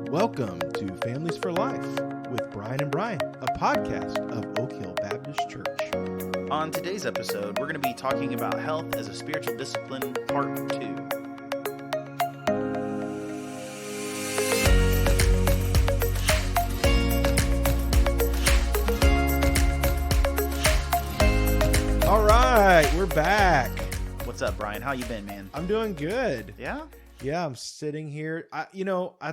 Welcome to Families for Life with Bryan and Brian, a podcast of Oak Hill Baptist Church. On today's episode, we're going to be talking about health as a spiritual discipline, part 2. All right, we're back. What's up, Brian? How you been, man? I'm doing good. Yeah? Yeah, I'm sitting here. I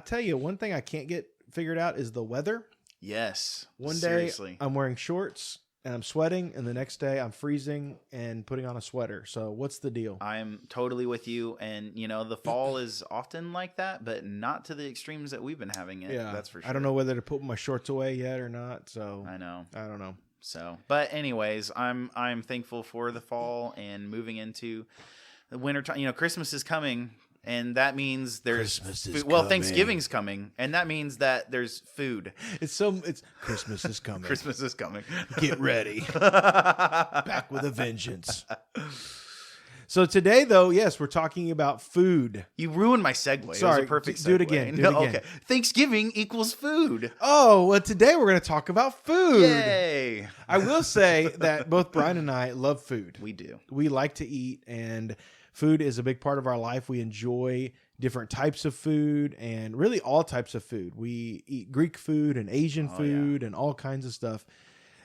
tell you, one thing I can't get figured out is the weather. Yes. One Seriously. day I'm wearing shorts and I'm sweating, and the next day I'm freezing and putting on a sweater. So what's the deal? I'm totally with you. And, the fall is often like that, but not to the extremes that we've been having it. Yeah, That's for sure. I don't know whether to put my shorts away yet or not. So I know. I don't know. So, but anyways, I'm thankful for the fall and moving into the winter time. Christmas is coming. And that means there's Thanksgiving's coming, and that means that there's food. It's Christmas is coming. Christmas is coming. Get ready. Back with a vengeance. So today, though, yes, we're talking about food. You ruined my segue. Sorry, it was a perfect segue. do it again. Okay. Thanksgiving equals food. Oh, well, today we're going to talk about food. Yay! I will say that both Brian and I love food. We do. We like to eat, and food is a big part of our life. We enjoy different types of food and really all types of food. We eat Greek food and Asian food and all kinds of stuff.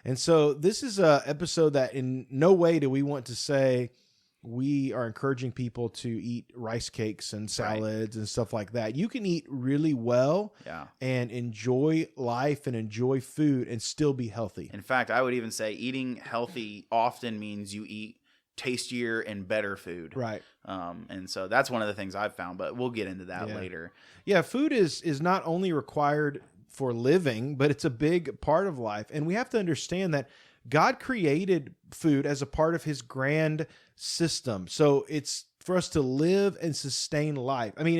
And so this is an episode that in no way do we want to say we are encouraging people to eat rice cakes and salads and stuff like that. You can eat really well and enjoy life and enjoy food and still be healthy. In fact, I would even say eating healthy often means you eat tastier and better food. Right. And so that's one of the things I've found, but we'll get into that later. Yeah, food is not only required for living, but it's a big part of life. And we have to understand that God created food as a part of his grand system. So it's for us to live and sustain life. I mean,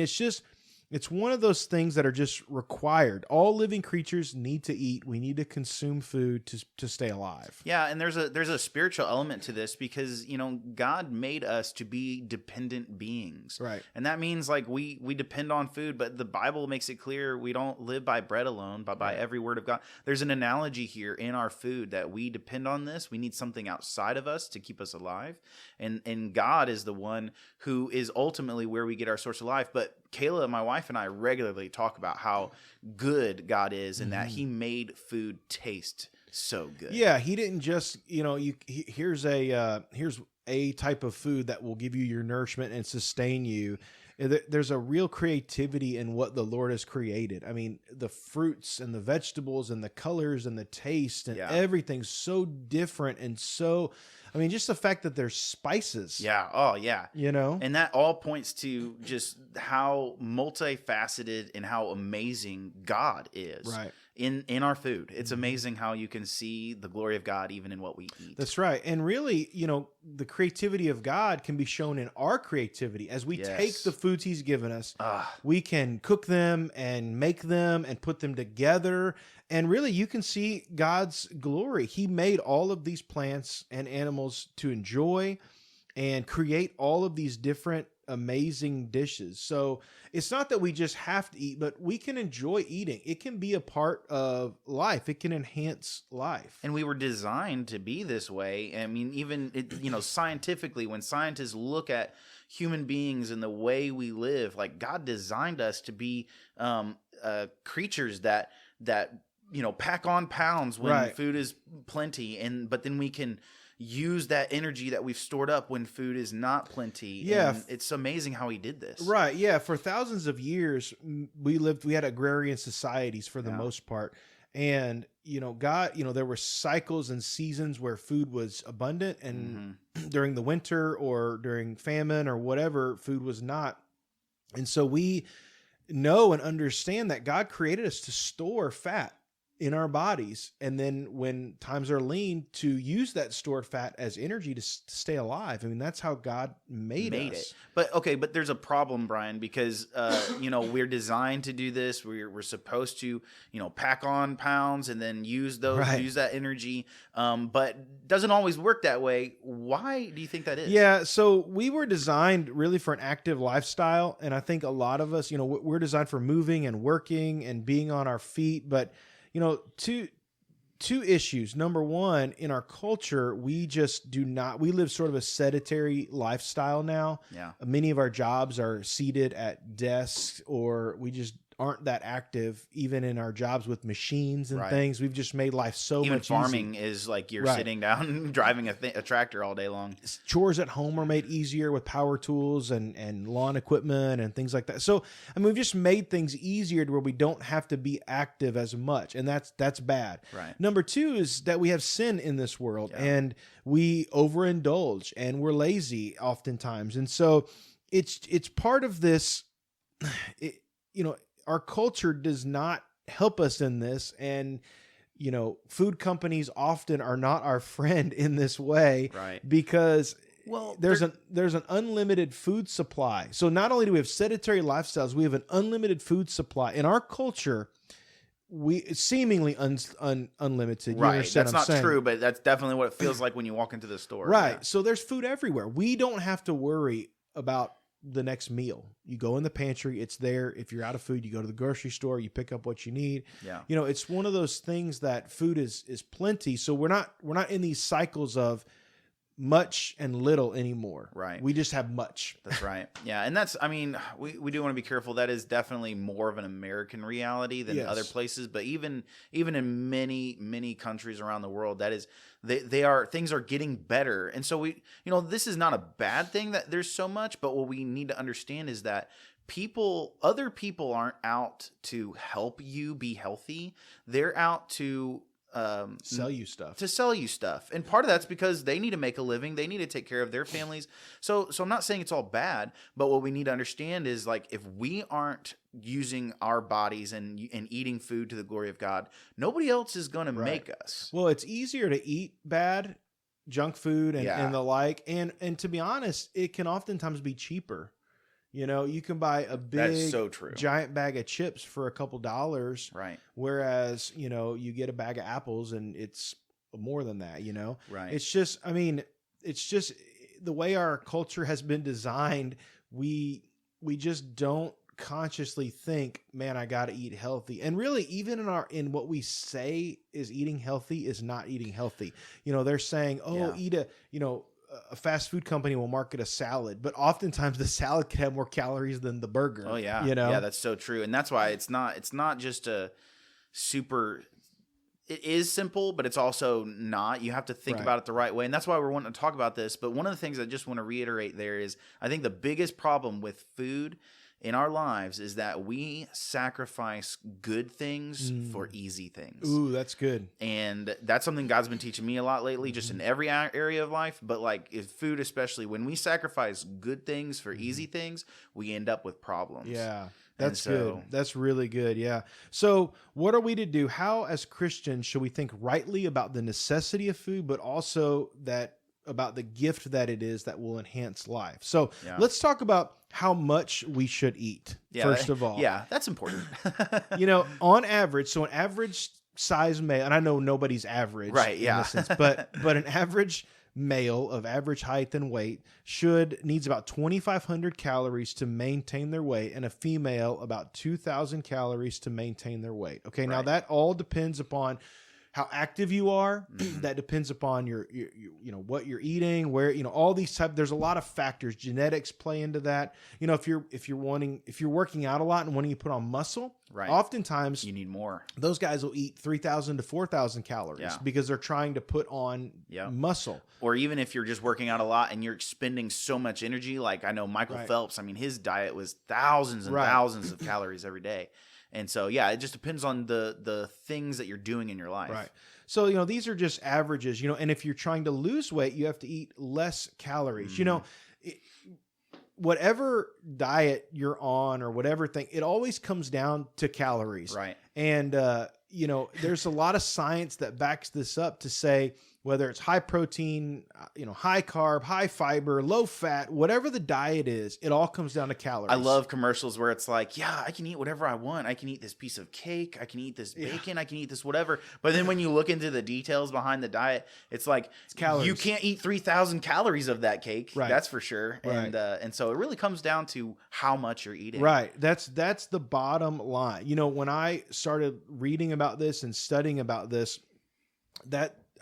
it's one of those things that are just required. All living creatures need to eat. We need to consume food to stay alive. Yeah, and there's a spiritual element to this because, God made us to be dependent beings. Right. And that means like we depend on food, but the Bible makes it clear we don't live by bread alone, but by every word of God. There's an analogy here in our food that we depend on this. We need something outside of us to keep us alive. And God is the one who is ultimately where we get our source of life. But Kayla, my wife, and I regularly talk about how good God is and that he made food taste so good. Yeah, he didn't just, here's a type of food that will give you your nourishment and sustain you. There's a real creativity in what the Lord has created. I mean, the fruits and the vegetables and the colors and the taste and everything's so different and so... I mean, just the fact that there's spices. Yeah. Oh, yeah. And that all points to just how multifaceted and how amazing God is in our food. It's amazing how you can see the glory of God even in what we eat. That's right. And really, the creativity of God can be shown in our creativity. As we take the foods he's given us, we can cook them and make them and put them together. And really, you can see God's glory. He made all of these plants and animals to enjoy and create all of these different amazing dishes. So it's not that we just have to eat, but we can enjoy eating. It can be a part of life. It can enhance life. And we were designed to be this way. I mean, even, scientifically, when scientists look at human beings and the way we live, like God designed us to be creatures that pack on pounds when food is plenty, but then we can use that energy that we've stored up when food is not plenty. Yeah. And it's amazing how he did this. Right. Yeah. For thousands of years, we had agrarian societies for the most part. And, God, there were cycles and seasons where food was abundant and during the winter or during famine or whatever, food was not. And so we know and understand that God created us to store fat in our bodies. And then when times are lean, to use that stored fat as energy to stay alive. I mean, that's how God made us. It. But there's a problem, Brian, because, we're designed to do this. We're supposed to, pack on pounds and then use that energy. But it doesn't always work that way. Why do you think that is? Yeah. So we were designed really for an active lifestyle. And I think a lot of us, we're designed for moving and working and being on our feet. But two issues. Number one, in our culture, we live sort of a sedentary lifestyle now. Yeah. Many of our jobs are seated at desks, or we just aren't that active even in our jobs with machines and things. We've just made life so much easier. Even farming is like you're sitting down driving a tractor all day long. Chores at home are made easier with power tools and lawn equipment and things like that. So, I mean, we've just made things easier to where we don't have to be active as much. And that's bad. Right. Number two is that we have sin in this world and we overindulge and we're lazy oftentimes. And so it's part of this, our culture does not help us in this. And, food companies often are not our friend in this way, because there's an unlimited food supply. So not only do we have sedentary lifestyles, we have an unlimited food supply in our culture. It's seemingly unlimited. Right. That's not true, but that's definitely what it feels like when you walk into the store. Right. Yeah. So there's food everywhere. We don't have to worry about the next meal. You go in the pantry, it's there. If you're out of food, you go to the grocery store, you pick up what you need. Yeah. It's one of those things that food is plenty. So we're not in these cycles of much and little anymore. Right. We just have much. That's right. Yeah. And we do want to be careful. That is definitely more of an American reality than other places. But even in many, many countries around the world, that is, things are getting better. And so this is not a bad thing that there's so much, but what we need to understand is that other people aren't out to help you be healthy. They're out to sell you stuff. And part of that's because they need to make a living. They need to take care of their families. So I'm not saying it's all bad, but what we need to understand is, like, if we aren't using our bodies and eating food to the glory of God, nobody else is going to make us. Well, it's easier to eat bad junk food and the like. And to be honest, it can oftentimes be cheaper. You can buy a big, giant bag of chips for a couple dollars. Right. Whereas, you get a bag of apples and it's more than that, Right. It's just the way our culture has been designed. We just don't consciously think, man, I got to eat healthy. And really, even in what we say is eating healthy is not eating healthy. They're saying, eat a fast food company will market a salad, but oftentimes the salad can have more calories than the burger. Oh yeah. Yeah, that's so true. And that's why it's not just a super, it is simple, but it's also not. You have to think about it the right way. And that's why we're wanting to talk about this. But one of the things I just want to reiterate there is, I think the biggest problem with food in our lives is that we sacrifice good things for easy things. Ooh, that's good. And that's something God's been teaching me a lot lately, just in every area of life. But like in food, especially, when we sacrifice good things for easy things, we end up with problems. Yeah. That's good. That's really good. Yeah. So what are we to do? How, as Christians, should we think rightly about the necessity of food, but also about the gift that it is that will enhance life? So let's talk about how much we should eat, first of all. Yeah, that's important. On average, so an average size male, and I know nobody's average, right? Yeah, in a sense, but an average male of average height and weight needs about 2,500 calories to maintain their weight, and a female about 2,000 calories to maintain their weight. Okay, now that all depends upon how active you are. That depends upon your what you're eating, where, all these there's a lot of factors. Genetics play into that. If you're working out a lot and wanting to put on muscle, oftentimes you need more. Those guys will eat 3,000 to 4,000 calories because they're trying to put on muscle. Or even if you're just working out a lot and you're expending so much energy, like I know Michael Phelps, his diet was thousands and thousands of calories every day. And so, it just depends on the things that you're doing in your life. Right. So, these are just averages, and if you're trying to lose weight, you have to eat less calories. Whatever diet you're on or whatever thing, it always comes down to calories. Right. And, there's a lot of science that backs this up to say, whether it's high protein, high carb, high fiber, low fat, whatever the diet is, it all comes down to calories. I love commercials where it's like, yeah, I can eat whatever I want. I can eat this piece of cake. I can eat this bacon. I can eat this whatever. But then when you look into the details behind the diet, it's like you can't eat 3,000 calories of that cake. Right. That's for sure. Right. And so it really comes down to how much you're eating. Right. That's the bottom line. When I started reading about this and studying about this,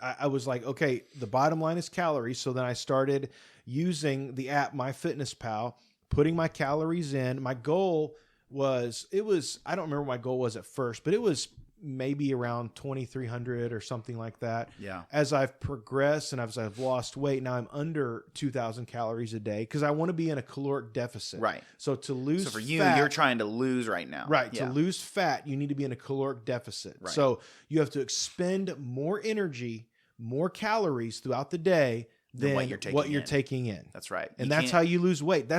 I was like, okay, the bottom line is calories. So then I started using the app MyFitnessPal, putting my calories in. My goal was, I don't remember what my goal was at first, but it was maybe around 2,300 or something like that. Yeah. As I've progressed and as I've lost weight, now I'm under 2,000 calories a day because I want to be in a caloric deficit. Right. So to lose for you, fat, you're trying to lose right now. Right. Yeah. To lose fat, you need to be in a caloric deficit. Right. So you have to expend more energy, more calories throughout the day than what you're taking in. That's right. And that's how you lose weight.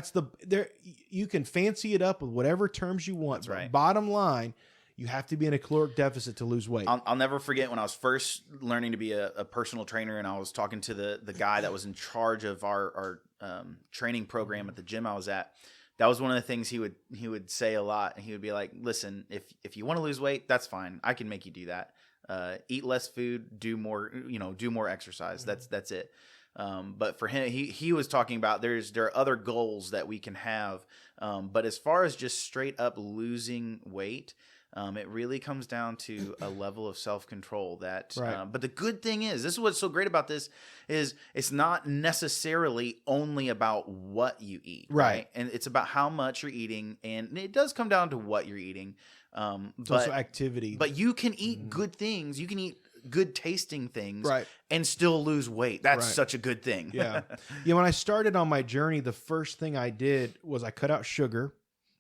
You can fancy it up with whatever terms you want. That's right. Bottom line, you have to be in a caloric deficit to lose weight. I'll never forget when I was first learning to be a personal trainer, and I was talking to the guy that was in charge of our training program at the gym I was at. That was one of the things he would say a lot, and he would be like, "Listen, if you want to lose weight, that's fine. I can make you do that. Eat less food, do more exercise. That's it." But for him, he was talking about there are other goals that we can have. But as far as just straight up losing weight, it really comes down to a level of self-control that, right. But the good thing is, this is what's so great about this is it's not necessarily only about what you eat. Right. And it's about how much you're eating. And it does come down to what you're eating. It's also activity. But you can eat good things. You can eat good tasting things, right, and still lose weight. That's such a good thing. Yeah. When I started on my journey, the first thing I did was I cut out sugar.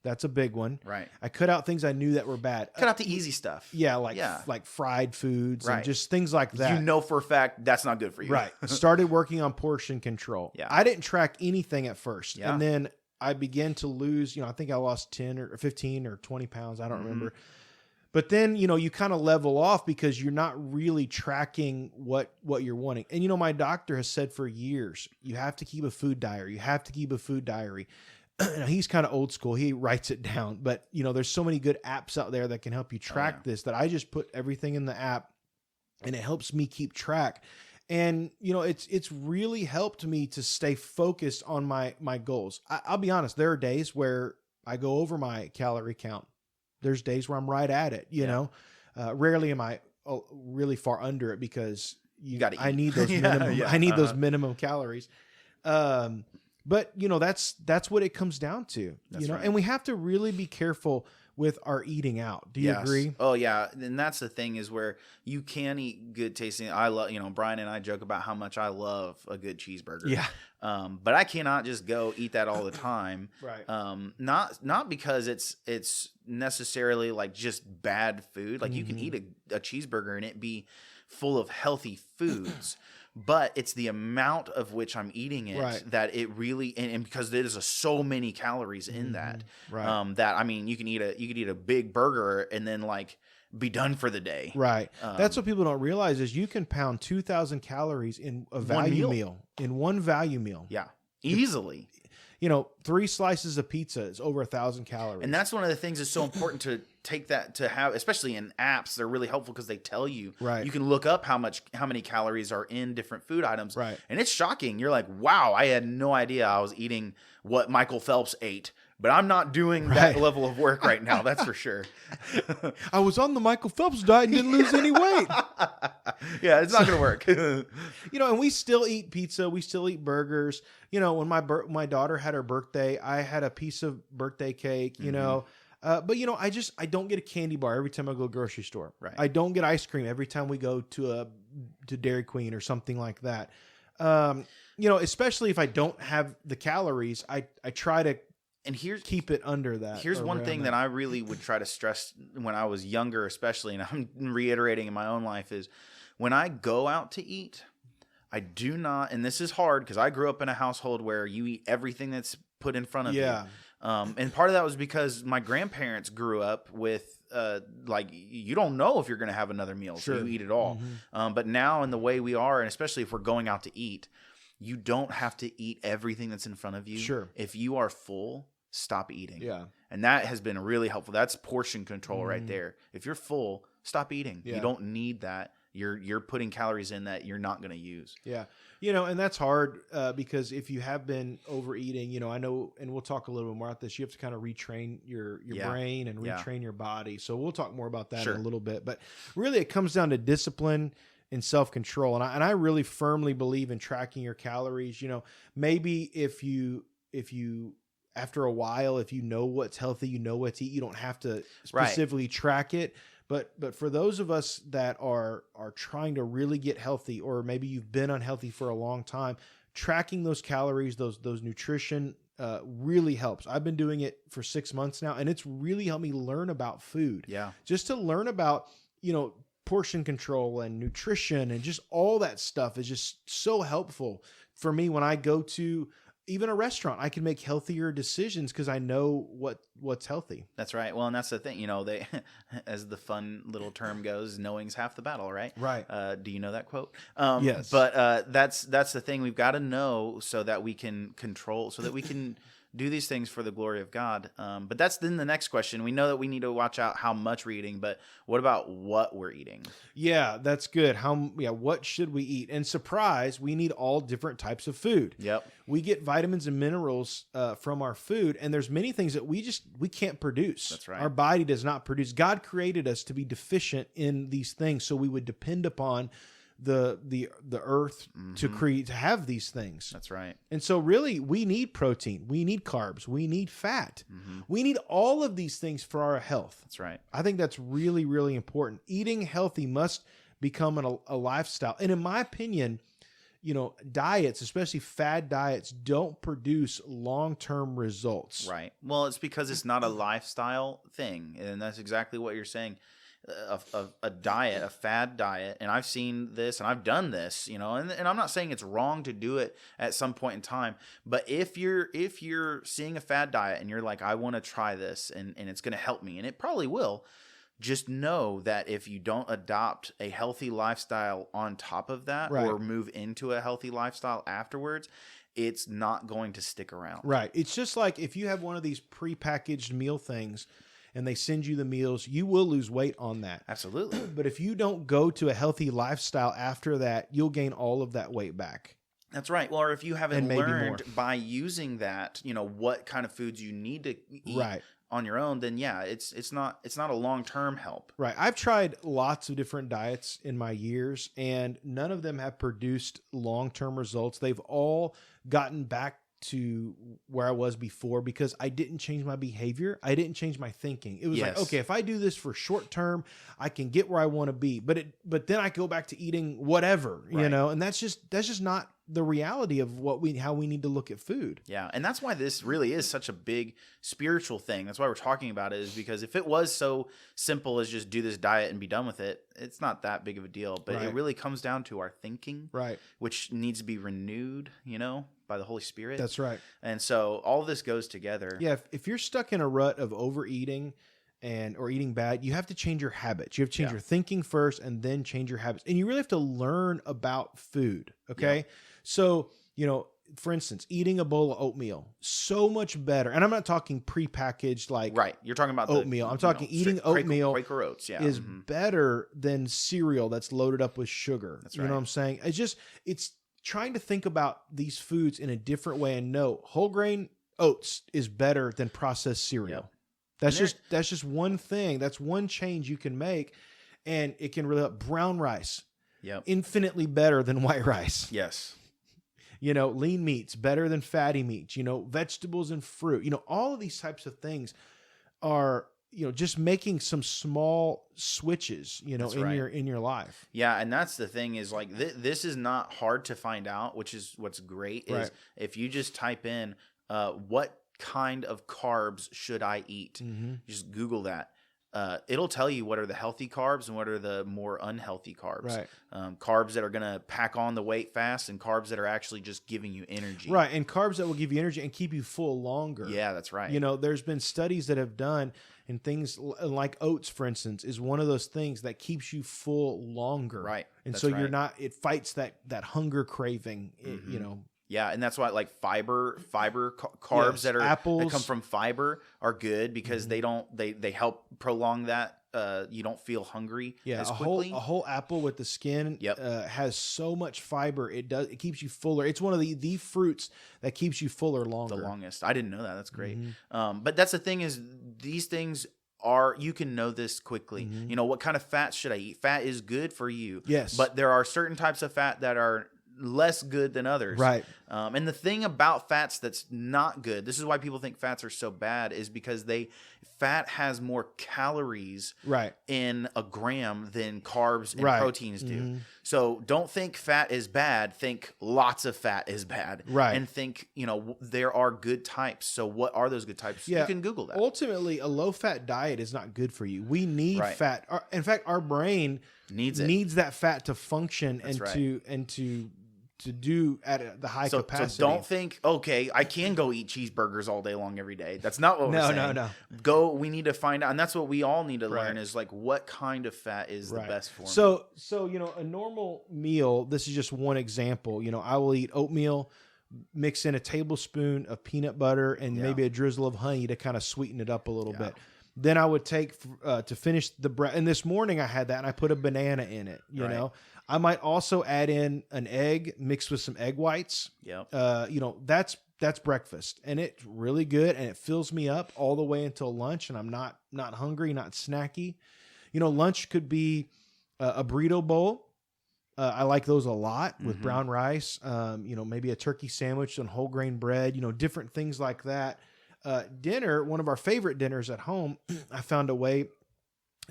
That's a big one. Right. I cut out things I knew that were bad. Cut out the easy stuff. Yeah, like fried foods and just things like that. For a fact that's not good for you. Right. Started working on portion control. Yeah. I didn't track anything at first. Yeah. And then I began to lose, I think I lost 10 or 15 or 20 pounds. I don't remember. But then, you kind of level off because you're not really tracking what you're wanting. And, my doctor has said for years, you have to keep a food diary. You have to keep a food diary. Now, he's kind of old school. He writes it down. But, there's so many good apps out there that can help you track this that I just put everything in the app and it helps me keep track. And, it's really helped me to stay focused on my goals. I'll be honest. There are days where I go over my calorie count. There's days where I'm right at it, you know. Rarely am I really far under it because I need those minimum. I need those minimum calories. But that's what it comes down to. That's right. And we have to really be careful with our eating out. Do you agree? Oh yeah, and that's the thing is where you can eat good tasting. I love, Brian and I joke about how much I love a good cheeseburger. Yeah. But I cannot just go eat that all the time. Right. Not because it's necessarily like just bad food. Like you can eat a cheeseburger and it be full of healthy foods. But it's the amount of which I'm eating it that it really, and because there's so many calories in that, that you can eat a big burger and then like be done for the day. Right. That's what people don't realize is you can pound 2,000 calories in a value meal. In one value meal. Yeah. Easily. 3 slices of pizza is over 1,000 calories. And that's one of the things that's so important to take that to have, especially in apps. They're really helpful because they tell you. Right. You can look up how many calories are in different food items. Right. And it's shocking. You're like, wow, I had no idea I was eating what Michael Phelps ate. But I'm not doing that level of work right now. That's for sure. I was on the Michael Phelps diet and didn't lose any weight. Yeah, it's not going to work. And we still eat pizza. We still eat burgers. When my daughter had her birthday, I had a piece of birthday cake, but I don't get a candy bar every time I go to the grocery store. Right. I don't get ice cream every time we go to Dairy Queen or something like that. Especially if I don't have the calories, I try to keep it under that. Here's one thing that I really would try to stress when I was younger, especially, and I'm reiterating in my own life, is when I go out to eat, I do not, and this is hard because I grew up in a household where you eat everything that's put in front of you. And part of that was because my grandparents grew up with like you don't know if you're going to have another meal, so you eat it all. But now in the way we are, and especially if we're going out to eat, you don't have to eat everything that's in front of you. Sure. If you are full, stop eating. Yeah. And that has been really helpful. That's portion control right there. If you're full, stop eating. You don't need that. You're putting calories in that you're not going to use. Yeah. And that's hard because if you have been overeating, I know, and we'll talk a little bit more about this, you have to kind of retrain your brain and retrain your body. So we'll talk more about that in a little bit. But really it comes down to discipline and self-control. And I really firmly believe in tracking your calories. Maybe if you after a while, if you know what's healthy, you know what to eat, you don't have to specifically track it. But for those of us that are trying to really get healthy, or maybe you've been unhealthy for a long time, tracking those calories, those nutrition really helps. I've been doing it for 6 months now, and it's really helped me learn about food. Yeah. Just to learn about, portion control and nutrition and just all that stuff is just so helpful for me when I go to even a restaurant. I can make healthier decisions because I know what's healthy. That's right. Well, and that's the thing, they, as the fun little term goes, knowing's half the battle, right? Right. Do you know that quote? Yes. But that's the thing. We've got to know so that we can control, so that we can do these things for the glory of God. But that's then the next question. We know that we need to watch out how much we're eating, but what about what we're eating? Yeah, that's good. What should we eat? And surprise, we need all different types of food. Yep. We get vitamins and minerals from our food, and there's many things that we can't produce. That's right. Our body does not produce. God created us to be deficient in these things, so we would depend upon the earth to have these things. That's right. And so really we need protein, we need carbs, we need fat. We need all of these things for our health. That's right. I think that's really, really important. Eating healthy must become a lifestyle. And in my opinion, diets, especially fad diets, don't produce long-term results. Right. Well, it's because it's not a lifestyle thing. And that's exactly what you're saying. A diet, a fad diet, and I've seen this and I've done this, and I'm not saying it's wrong to do it at some point in time, but if you're seeing a fad diet and you're like, I want to try this and it's going to help me, and it probably will, just know that if you don't adopt a healthy lifestyle on top of that, or move into a healthy lifestyle afterwards, it's not going to stick around. Right. It's just like if you have one of these prepackaged meal things and they send you the meals, you will lose weight on that. Absolutely. But if you don't go to a healthy lifestyle after that, you'll gain all of that weight back. That's right. Well, or if you haven't learned by using that, what kind of foods you need to eat on your own, then it's not a long-term help. Right. I've tried lots of different diets in my years, and none of them have produced long-term results. They've all gotten back to where I was before because I didn't change my behavior. I didn't change my thinking. It was like, okay, if I do this for short term, I can get where I want to be. But then I go back to eating whatever, and that's just not the reality of how we need to look at food. Yeah. And that's why this really is such a big spiritual thing. That's why we're talking about it, is because if it was so simple as just do this diet and be done with it, it's not that big of a deal. But it really comes down to our thinking, which needs to be renewed, by the Holy Spirit. That's right. And so all this goes together. Yeah. If you're stuck in a rut of overeating or eating bad, you have to change your habits. You have to change your thinking first and then change your habits. And you really have to learn about food. Okay. Yeah. So, for instance, eating a bowl of oatmeal, so much better. And I'm not talking prepackaged like You're talking about oatmeal. I'm talking eating oatmeal Quaker Oats, is better than cereal that's loaded up with sugar. That's right. You know what I'm saying? It's trying to think about these foods in a different way and know whole grain oats is better than processed cereal. Yep. That's just one thing. That's one change you can make, and it can really help. Brown rice. Yep. Infinitely better than white rice. Yes. Lean meats better than fatty meats, vegetables and fruit, all of these types of things are, just making some small switches, in your life. Yeah. And that's the thing is like, this is not hard to find out, which is what's great is if you just type in, what kind of carbs should I eat? Just Google that. it'll tell you what are the healthy carbs and what are the more unhealthy carbs. Right. Carbs that are going to pack on the weight fast and carbs that are actually just giving you energy. Right. And carbs that will give you energy and keep you full longer. Yeah, that's right. You know, there's been studies that have done, and things like oats, for instance, is one of those things that keeps you full longer. Right. And That's so right. you're not, it fights that hunger craving, you know. Yeah, and that's why like fiber carbs Yes, that apples. come from fiber are good because they help prolong that. You don't feel hungry as quickly. A whole apple with the skin has so much fiber. It keeps you fuller. It's one of the fruits that keeps you fuller longer. The longest. I didn't know that. That's great. But that's the thing is these things you can know this quickly. You know, what kind of fat should I eat? Fat is good for you. Yes. But there are certain types of fat that are less good than others. Right. And the thing about fats that's not good, this is why people think fats are so bad, is because fat has more calories in a gram than carbs and proteins do. So don't think fat is bad. Think lots of fat is bad. Right. And think, you know, there are good types. So what are those good types? Yeah. You can Google that. Ultimately, a low-fat diet is not good for you. We need fat. In fact, our brain needs that fat to function and to do at the high capacity. So don't think, okay, I can go eat cheeseburgers all day long every day. That's not what we're saying. No. We need to find out, and that's what we all need to learn is like what kind of fat is the best for me. So you know, a normal meal, this is just one example. You know, I will eat oatmeal, mix in a tablespoon of peanut butter and maybe a drizzle of honey to kind of sweeten it up a little bit. Then I would take to finish the bread. And this morning I had that, and I put a banana in it. You know, I might also add in an egg mixed with some egg whites. You know, that's breakfast, and it's really good, and it fills me up all the way until lunch, and I'm not hungry, not snacky. You know, lunch could be a burrito bowl. I like those a lot with brown rice. You know, maybe a turkey sandwich on whole grain bread. You know, different things like that. Dinner, one of our favorite dinners at home, I found a way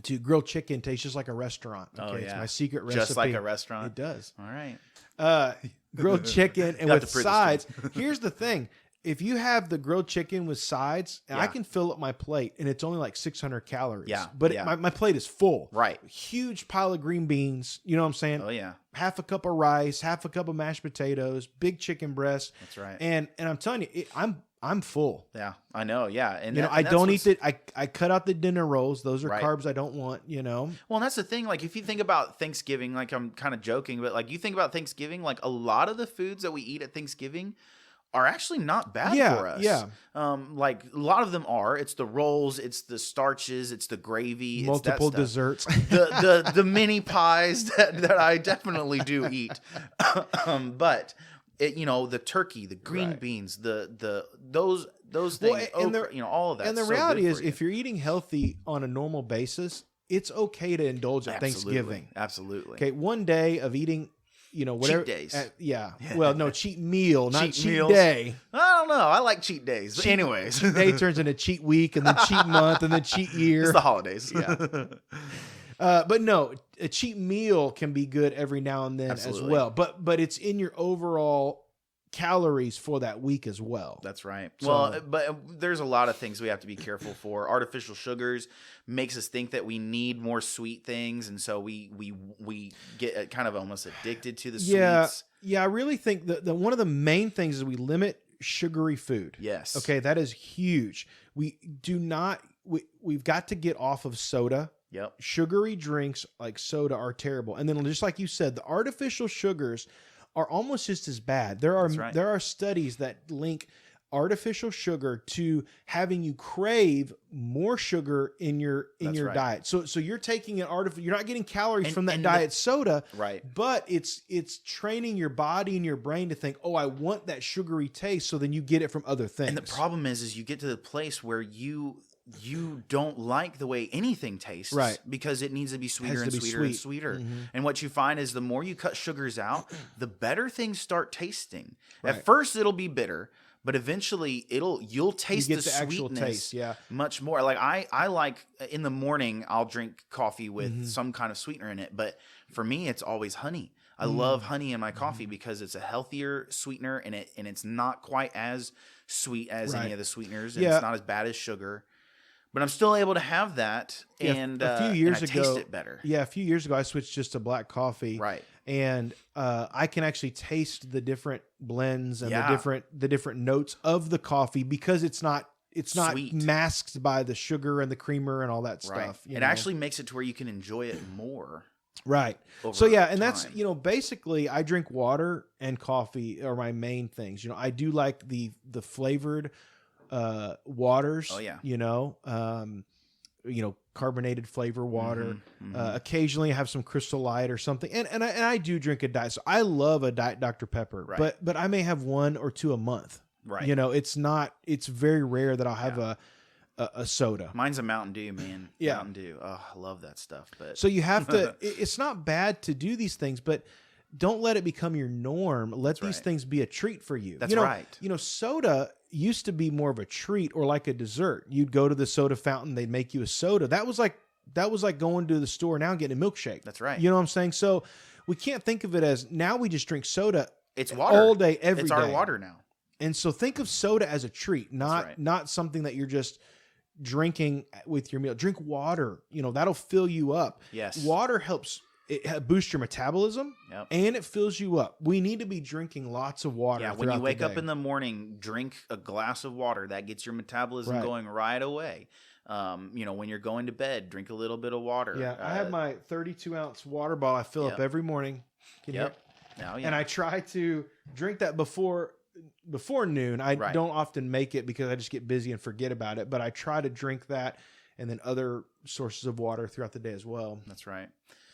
to grill chicken taste just like a restaurant. Okay, it's my secret recipe. Just like a restaurant. It does. All right. Grilled chicken and with sides. Here's the thing. If you have the grilled chicken with sides, and I can fill up my plate, and it's only like 600 calories. But my plate is full. Right. Huge pile of green beans. You know what I'm saying? Oh, yeah. Half a cup of rice, half a cup of mashed potatoes, big chicken breast. That's right. And I'm telling you, I'm full. Yeah, I know. Yeah. And you know, I don't eat it. I cut out the dinner rolls. Those are carbs I don't want, you know? Well, and that's the thing. Like, if you think about Thanksgiving, like I'm kind of joking, but like you think about Thanksgiving, like a lot of the foods that we eat at Thanksgiving are actually not bad for us. Yeah. Like a lot of them are. It's the rolls, it's the starches, it's the gravy, multiple it's that desserts, the mini pies that I definitely do eat. But you know, the turkey, the green beans, those things, you know, all of that. And the reality is, if you're eating healthy on a normal basis, it's okay to indulge at Thanksgiving. Absolutely. Okay, one day of eating, you know, whatever. Cheat days. Well, no, cheat meal, not cheat meals. day. I don't know. I like cheat days. But anyways. Cheat day turns into cheat week, and then cheat month, and then cheat year. It's the holidays. Yeah. But no, a cheat meal can be good every now and then as well. But it's in your overall calories for that week as well. That's right. So, well, but there's a lot of things we have to be careful for. Artificial sugars makes us think that we need more sweet things, and so we get kind of almost addicted to the sweets. Yeah, I really think that one of the main things is we limit sugary food. Yes. Okay, that is huge. We've got to get off of soda. Yep. Sugary drinks like soda are terrible. And then just like you said, the artificial sugars are almost just as bad. There are studies that link artificial sugar to having you crave more sugar in your diet. So you're taking you're not getting calories from that diet soda, right? But it's training your body and your brain to think, oh, I want that sugary taste. So then you get it from other things. And the problem is you get to the place where you don't like the way anything tastes, right? Because it needs to be sweeter and sweeter and sweeter. Mm-hmm. And what you find is the more you cut sugars out, the better things start tasting. Right. At first, it'll be bitter, but eventually you'll taste the sweetness much more. Like I like in the morning, I'll drink coffee with some kind of sweetener in it, but for me, it's always honey. I love honey in my coffee because it's a healthier sweetener and it's not quite as sweet as any of the sweeteners, and it's not as bad as sugar. but I'm still able to have that, and a few years and I ago, taste it better. Yeah, a few years ago, I switched just to black coffee, Right? And I can actually taste the different blends and Yeah. the different notes of the coffee because it's not Sweet. masked by the sugar and the creamer and all that Right. stuff. It actually makes it to where you can enjoy it more. Right. over So yeah, and that's, time. basically I drink water and coffee are my main things. I do like the flavored waters. Oh, yeah. Carbonated flavor water. Mhm, mhm. Occasionally I have some Crystal Light or something. And I do drink a diet. So I love a Diet Dr. Pepper, Right. but I may have one or two a month. Right. It's very rare that I'll have a soda. Mine's a Mountain Dew, man. Yeah. Mountain Dew. Oh, I love that stuff. But So you have to, it's not bad to do these things, but don't let it become your norm. Let these right. things be a treat for you. That's right. Soda used to be more of a treat or like a dessert. You'd go to the soda fountain, they'd make you a soda. That was like going to the store now and getting a milkshake. That's right. You know what I'm saying? So we can't think of it as now we just drink soda. It's water all day, every day. It's our water now. And so think of soda as a treat, right. not something that you're just drinking with your meal. Drink water. That'll fill you up. Yes. Water helps boost your metabolism, Yep. and it fills you up. We need to be drinking lots of water. Yeah, when you wake up in the morning, drink a glass of water. That gets your metabolism Right. going right away. When you're going to bed, drink a little bit of water. Yeah, I have my 32-ounce water bottle I fill up every morning. Can you hear? Now, yeah. And I try to drink that before noon. I Right. don't often make it because I just get busy and forget about it, but I try to drink that and then other sources of water throughout the day as well. That's right.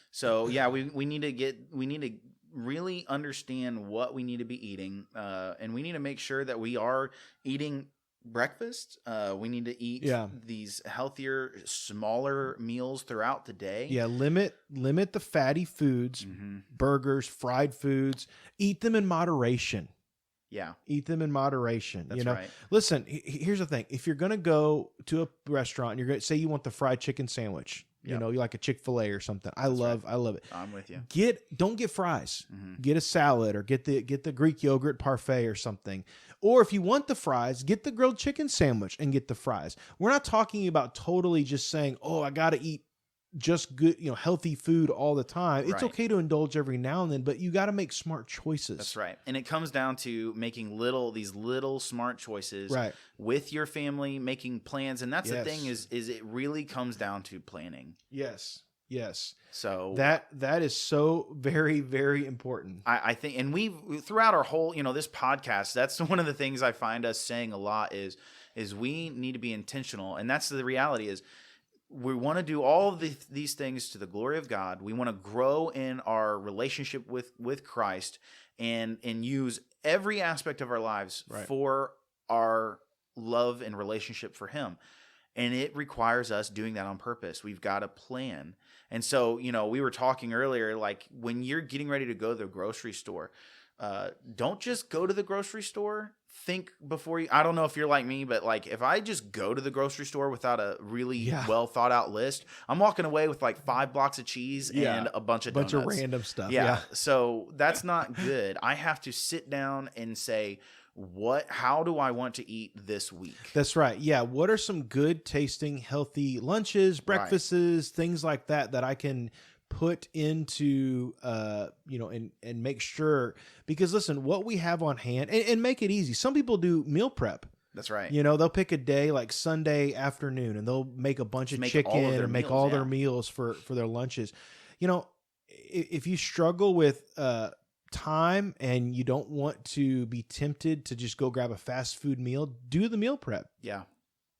So yeah, we need to really understand what we need to be eating, and we need to make sure that we are eating breakfast. We need to eat these healthier, smaller meals throughout the day. Yeah, limit the fatty foods, burgers, fried foods. Eat them in moderation. Yeah. Eat them in moderation. That's right. Listen, here's the thing. If you're going to go to a restaurant and you're going to say you want the fried chicken sandwich, you like a Chick-fil-A or something. I love it. I'm with you. Don't get fries. Get a salad or get the Greek yogurt parfait or something. Or if you want the fries, get the grilled chicken sandwich and get the fries. We're not talking about totally just saying, "Oh, I got to eat just good, healthy food all the time." It's okay to indulge every now and then, but you got to make smart choices. That's right. And it comes down to making these little smart choices with your family, making plans. And that's the thing is it really comes down to planning. Yes. So that is so very, very important. I think, and we throughout our whole, this podcast, that's one of the things I find us saying a lot is we need to be intentional. And that's the reality is, we want to do all of these things to the glory of God. We want to grow in our relationship with Christ and use every aspect of our lives for our love and relationship for Him. And it requires us doing that on purpose. We've got a plan. And so, we were talking earlier, like when you're getting ready to go to the grocery store, don't just go to the grocery store. Think before you. I don't know if you're like me, but like if I just go to the grocery store without a really well thought out list, I'm walking away with like 5 blocks of cheese and a bunch of donuts. Random stuff. Yeah. So that's not good. I have to sit down and say, how do I want to eat this week? That's right. Yeah. What are some good tasting, healthy lunches, breakfasts, things like that I can put into, and make sure, because listen, what we have on hand and make it easy. Some people do meal prep. That's right. They'll pick a day like Sunday afternoon and they'll make a bunch of chicken and make all their meals for their lunches. If you struggle with, time and you don't want to be tempted to just go grab a fast food meal, do the meal prep. Yeah.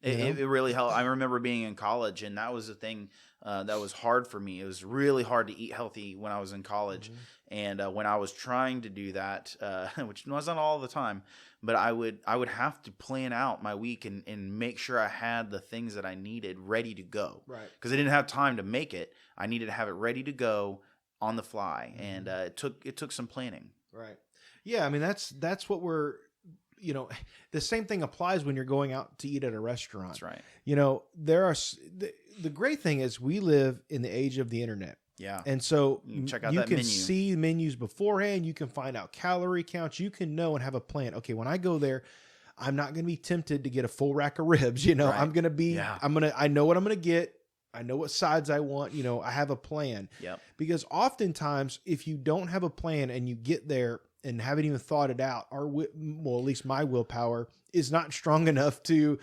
It really helped. I remember being in college, and that was the thing that was hard for me. It was really hard to eat healthy when I was in college. And when I was trying to do that, which wasn't all the time, but I would have to plan out my week and make sure I had the things that I needed ready to go. Right. Because I didn't have time to make it. I needed to have it ready to go on the fly. And it took some planning. Right. Yeah. I mean, that's what we're, the same thing applies when you're going out to eat at a restaurant. That's right. There are, the great thing is we live in the age of the internet. Yeah. And so check out you that can menu. see menus beforehand. You can find out calorie counts. You can know and have a plan. Okay, when I go there, I'm not going to be tempted to get a full rack of ribs. You know, Right. I'm going to be, Yeah. I know what I'm going to get. I know what sides I want. You know, I have a plan. Yep. Because oftentimes, if you don't have a plan and you get there and haven't even thought it out, well, at least my willpower is not strong enough to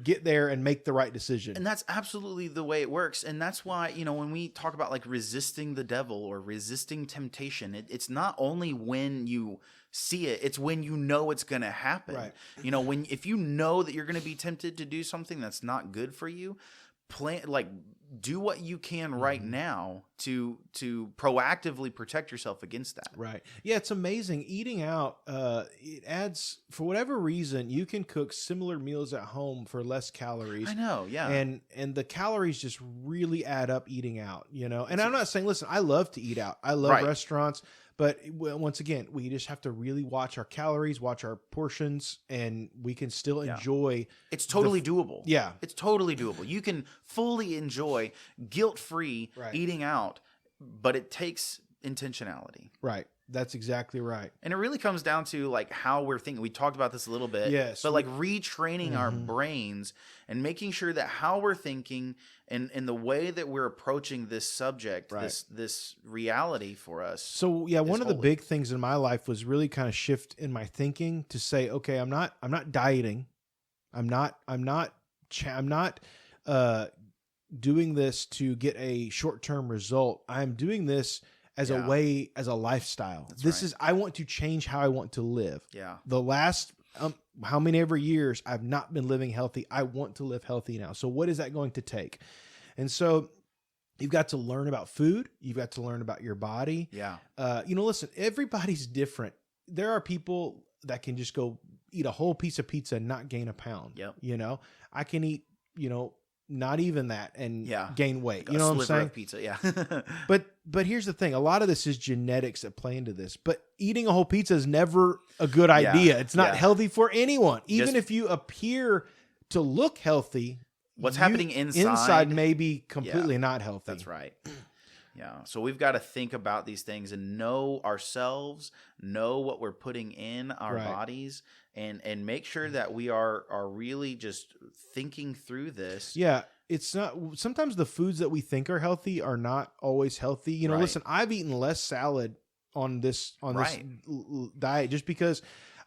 get there and make the right decision. And that's absolutely the way it works. And that's why, you know, when we talk about like resisting the devil or resisting temptation, it's not only when you see it, it's when you know it's going to happen. Right. You know, if you know that you're going to be tempted to do something that's not good for you, do what you can right now to proactively protect yourself against that. Right. Yeah, it's amazing. Eating out, it adds, for whatever reason, you can cook similar meals at home for less calories. I know, yeah. And the calories just really add up eating out, you know. And I'm not saying, listen, I love to eat out. I love Right. restaurants. But once again, we just have to really watch our calories, watch our portions, and we can still enjoy. It's totally doable. Yeah. It's totally doable. You can fully enjoy guilt-free Right. eating out, but it takes intentionality. Right. That's exactly right. And it really comes down to like how we're thinking. We talked about this a little bit. Yes. But like retraining our brains and making sure that how we're thinking and the way that we're approaching this subject, Right. this reality for us. So yeah, one of the holy. big things in my life was really kind of shift in my thinking to say, okay, I'm not dieting. I'm not doing this to get a short-term result. I'm doing this as a way, as a lifestyle. I want to change how I want to live. Yeah. The last how many ever years I've not been living healthy. I want to live healthy now. So what is that going to take? And so you've got to learn about food. You've got to learn about your body. Yeah. You know, listen, everybody's different. There are people that can just go eat a whole piece of pizza and not gain a pound. Yep. You know, I can eat, you know, not even that and Yeah. gain weight. A You know what I'm sliver saying? of pizza. Yeah. But here's the thing. A lot of this is genetics that play into this. But eating a whole pizza is never a good idea. It's not healthy for anyone. Even if you appear to look healthy, What's happening inside may be completely not healthy. That's right. Yeah. So we've got to think about these things and know ourselves, know what we're putting in our bodies, and make sure that we are really just thinking through this. Yeah. It's not, sometimes the foods that we think are healthy are not always healthy. You know, listen, I've eaten less salad on this diet just because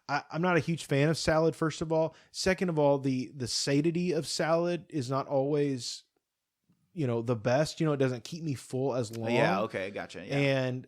I'm not a huge fan of salad, first of all. Second of all, the satiety of salad is not always, you know, the best. You know, it doesn't keep me full as long. Yeah, okay, gotcha. Yeah. And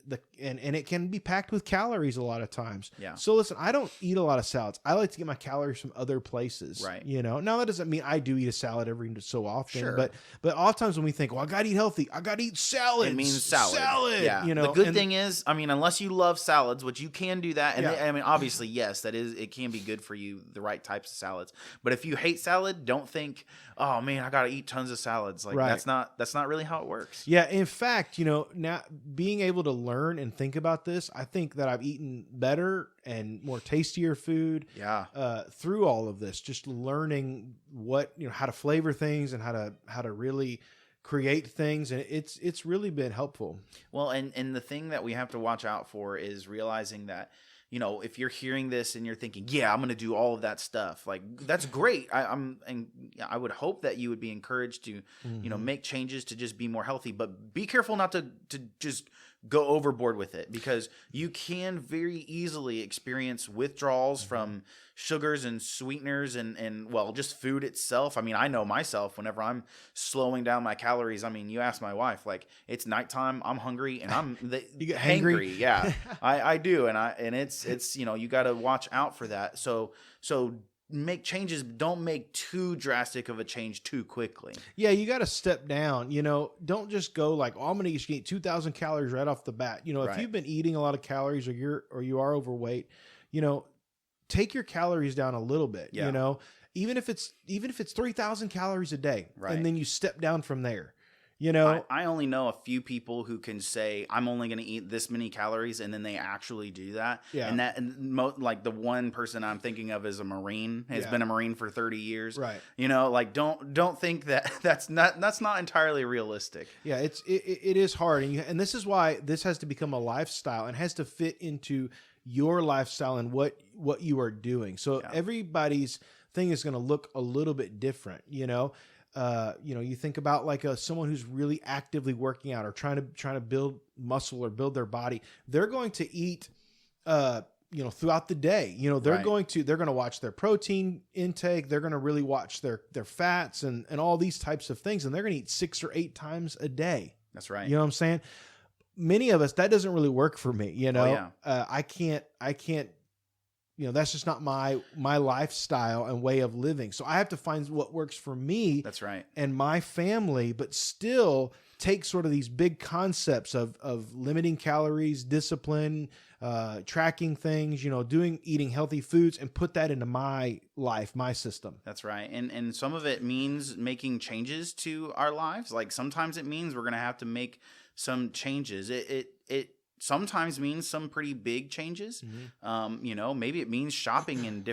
it can be packed with calories a lot of times. Yeah. So listen, I don't eat a lot of salads. I like to get my calories from other places. Right. You know, now that doesn't mean I do eat a salad every so often. Sure. But oftentimes when we think, well, I gotta eat healthy, I gotta eat salad. It means salad. Yeah. You know, the good thing is, I mean, unless you love salads, which you can do that, and I mean, obviously, yes, it can be good for you, the right types of salads. But if you hate salad, don't think, oh man, I gotta eat tons of salads. Like that's not really how it works. Yeah. In fact, you know, now being able to learn and think about this, I think that I've eaten better and more tastier food. Yeah. Through all of this, just learning what, you know, how to flavor things and how to really create things, and it's really been helpful. Well, and the thing that we have to watch out for is realizing that, you know, if you're hearing this and you're thinking, yeah, I'm going to do all of that stuff, like that's great. I would hope that you would be encouraged to, you know, make changes to just be more healthy, but be careful not to just go overboard with it, because you can very easily experience withdrawals from sugars and sweeteners and well, just food itself. I mean, I know myself, whenever I'm slowing down my calories, I mean, you ask my wife, like, it's nighttime, I'm hungry, and you get hangry. Yeah, I do. And it's, you know, you got to watch out for that. So make changes, don't make too drastic of a change too quickly. Yeah, you got to step down. You know, don't just go like, oh, I'm going to eat 2,000 calories right off the bat. You know, if you've been eating a lot of calories or you are overweight, you know, take your calories down a little bit. You know, even if it's 3,000 calories a day, and then you step down from there. You know, I only know a few people who can say, I'm only going to eat this many calories, and then they actually do that. Yeah. And like the one person I'm thinking of is a Marine, has been a Marine for 30 years. Right. You know, like don't think that that's not entirely realistic. Yeah, it is hard. And this is why this has to become a lifestyle and has to fit into your lifestyle and what you are doing. So everybody's thing is going to look a little bit different, you know. You think about like someone who's really actively working out or trying to build muscle or build their body. They're going to eat, throughout the day. You know, they're going to watch their protein intake. They're going to really watch their fats and all these types of things, and they're going to eat 6 or 8 times a day. That's right. You know what I'm saying? Many of us, that doesn't really work for me. You know, I can't. That's just not my lifestyle and way of living. So I have to find what works for me. That's right. And my family, but still take sort of these big concepts of limiting calories, discipline, tracking things, eating healthy foods, and put that into my life, my system. That's right. And some of it means making changes to our lives. Like sometimes it means we're going to have to make some changes. It sometimes means some pretty big changes. Mm-hmm. Maybe it means shopping in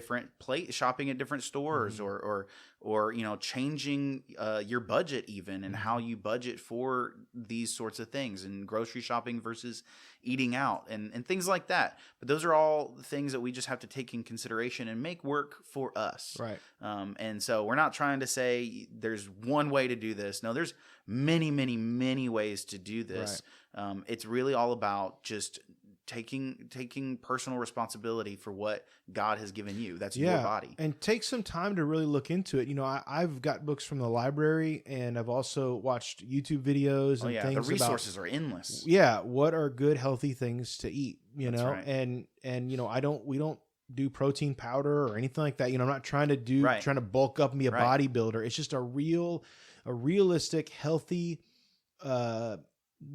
shopping at different stores, mm-hmm. or changing your budget even, and how you budget for these sorts of things, and grocery shopping versus eating out and things like that. But those are all things that we just have to take in consideration and make work for us. Right. And so we're not trying to say there's one way to do this. No, there's many, many, many ways to do this. Right. It's really all about just taking personal responsibility for what God has given you. That's your body. And take some time to really look into it. I've got books from the library, and I've also watched YouTube videos and things. The resources are endless. Yeah. What are good, healthy things to eat, That's right. and we don't do protein powder or anything like that. I'm not trying to bulk up and be a bodybuilder. It's just a realistic, healthy,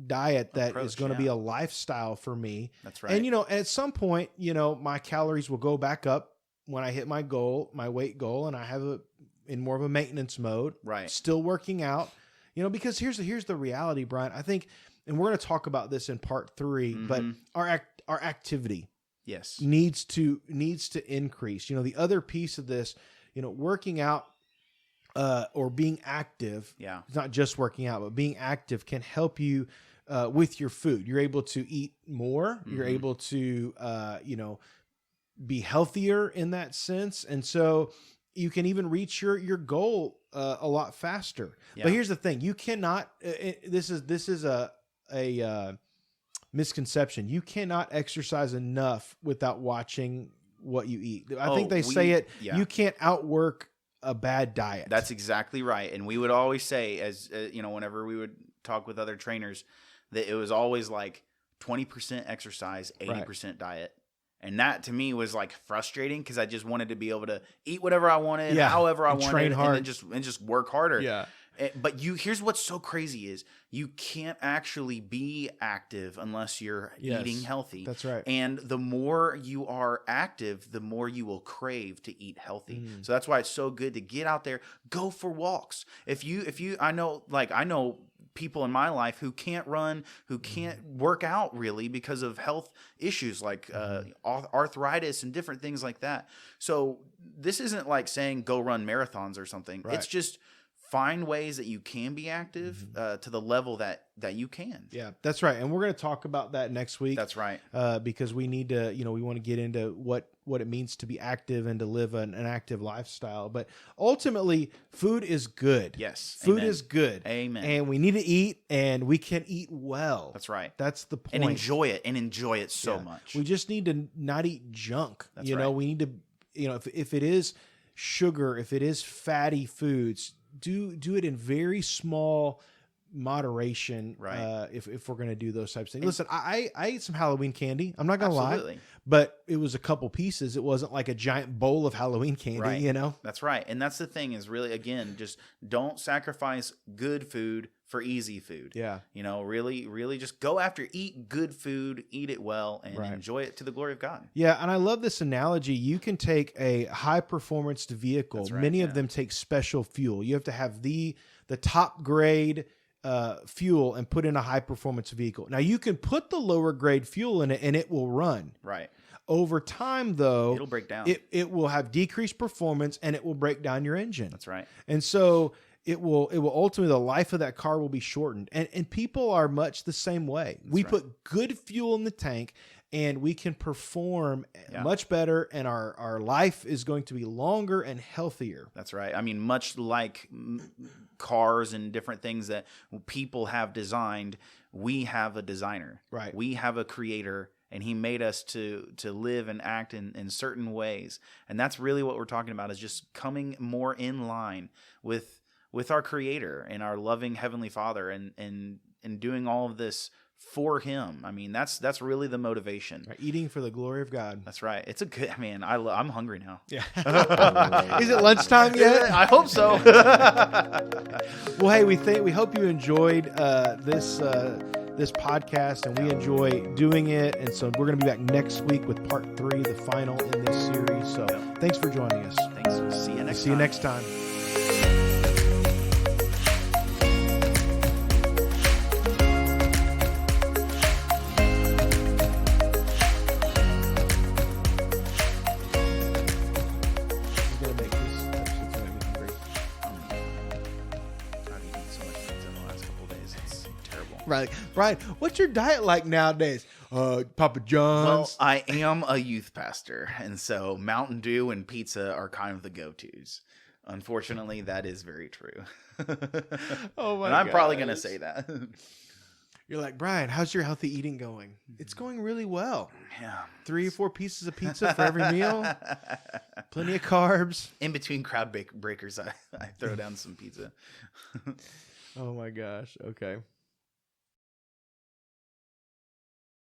diet that is going to be a lifestyle for me. That's right. And at some point, my calories will go back up when I hit my weight goal, and I have in more of a maintenance mode. Right. Still working out. Because here's the reality, Brian. I think, and we're going to talk about this in part 3, mm-hmm. but our activity needs to increase. The other piece of this, working out or being active, it's not just working out, but being active can help you with your food. You're able to eat more. Mm-hmm. You're able to, be healthier in that sense. And so you can even reach your goal a lot faster. Yeah. But here's the thing. You cannot, this is a misconception. You cannot exercise enough without watching what you eat. I think they say you can't outwork a bad diet. That's exactly right. And we would always say, as whenever we would talk with other trainers, that it was always like 20% exercise, 80% diet. And that to me was like frustrating, because I just wanted to be able to eat whatever I wanted, however I wanted, train hard. And just work harder. Yeah. But here's what's so crazy is you can't actually be active unless you're eating healthy. That's right. And the more you are active, the more you will crave to eat healthy. So that's why it's so good to get out there, go for walks. I know people in my life who can't run, who can't work out really because of health issues like arthritis and different things like that. So this isn't like saying go run marathons or something. Right. It's just find ways that you can be active to the level that you can. Yeah, that's right. And we're going to talk about that next week. That's right. Because we need to, we want to get into what it means to be active and to live an active lifestyle. But ultimately, food is good. Yes. Food is good. Amen. And we need to eat, and we can eat well. That's right. That's the point. And enjoy it so much. We just need to not eat junk. That's right. We need to, if it is sugar, if it is fatty foods, do it in very small moderation. Right. If we're going to do those types of things. Listen, I ate some Halloween candy. I'm not going to lie, but it was a couple pieces. It wasn't like a giant bowl of Halloween candy, right. That's right. And that's the thing is really, again, just don't sacrifice good food for easy food. Yeah. Really, really just go after, eat good food, eat it well, and enjoy it to the glory of God. Yeah. And I love this analogy. You can take a high performance vehicle. Right, many of them take special fuel. You have to have the top grade fuel and put in a high performance vehicle. Now you can put the lower grade fuel in it and it will run. Right. Over time, though, it'll break down. It will have decreased performance, and it will break down your engine. That's right. And so it will ultimately, the life of that car will be shortened. And people are much the same way. We put good fuel in the tank, and we can perform much better, and our life is going to be longer and healthier. That's right. I mean, much like cars and different things that people have designed, we have a designer. Right. We have a creator, and he made us to live and act in certain ways. And that's really what we're talking about, is just coming more in line with our creator and our loving Heavenly Father, and doing all of this for him. I mean, that's really the motivation. Right. Eating for the glory of God. That's right. It's a good, man. I'm hungry now. Yeah. Is it lunchtime yet? I hope so. Well, hey, we hope you enjoyed this podcast, and we enjoy doing it. And so we're going to be back next week with part 3, the final in this series. So thanks for joining us. Thanks. We'll see you next time. Right. Brian, what's your diet like nowadays? Papa John's. Well, I am a youth pastor, and so Mountain Dew and pizza are kind of the go-tos. Unfortunately, that is very true. Oh my! And I'm probably going to say that. You're like, Brian, how's your healthy eating going? It's going really well. Yeah. 3 or 4 pieces of pizza for every meal. Plenty of carbs. In between crowd breakers, I throw down some pizza. Oh my gosh. Okay.